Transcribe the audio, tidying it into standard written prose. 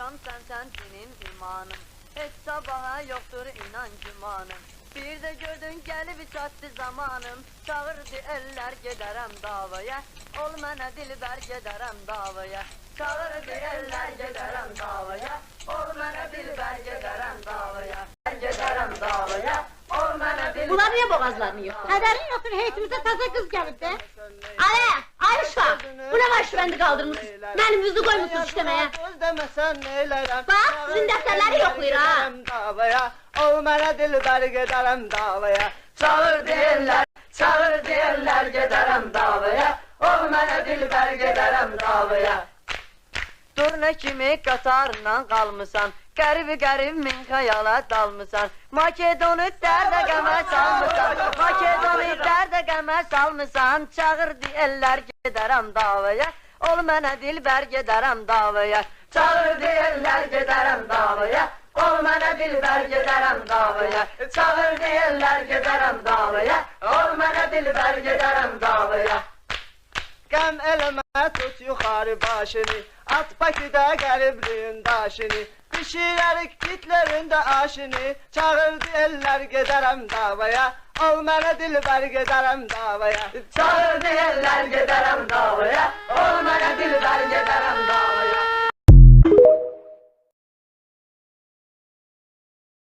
akşam sen benim imanım. Hiç sabaha yoktur inan cumanım. Bir de gördün gelip çattı zamanım. Çağırdı eller giderem davaya. Ol mənə dilber giderem davaya. Çağırdı eller giderem davaya. Ol mənə dilber giderem davaya. Giderem davaya. Ol mənə dilber. Bunlar niye boğazlarını yıkıyor? Kaderin yoktur, heyetimize taze kız gelip de. Ale! Ayşa! Bu ne var şu bendi kaldırmışsınız? Benim yüzü koymuşsunuz işlemeye. Bak, sizin defterleri yoklayır ha! Ol mənə dilber gedərəm davaya. Çağır deyirlər gedərəm davaya. Ol mənə dilber gedərəm davaya. Durna kimi qatarla qalmısan. Qərib min xəyala dalmısan. Makedonu dərdə qəmə salmısan. Makedonu dərdə qəmə salmısan. Çağır deyirlər gedərəm davaya. Ol mənə dilber gedərəm davaya. Çağır deyirlər gedərəm davaya. Ol mənə dilber gedərəm davaya. Çağır deyirlər gedərəm davaya. Ol mənə dilber gedərəm davaya. Qəm eləmə tut yuxarı başını. At Bakıda qəribliyin daşını. Pişirərik kitlərində aşını. Çağır deyirlər gedərəm davaya. Ol mənə dilber gedərəm davaya. Çağır deyirlər gedərəm davaya. Ol mənə dilber gedərəm davaya.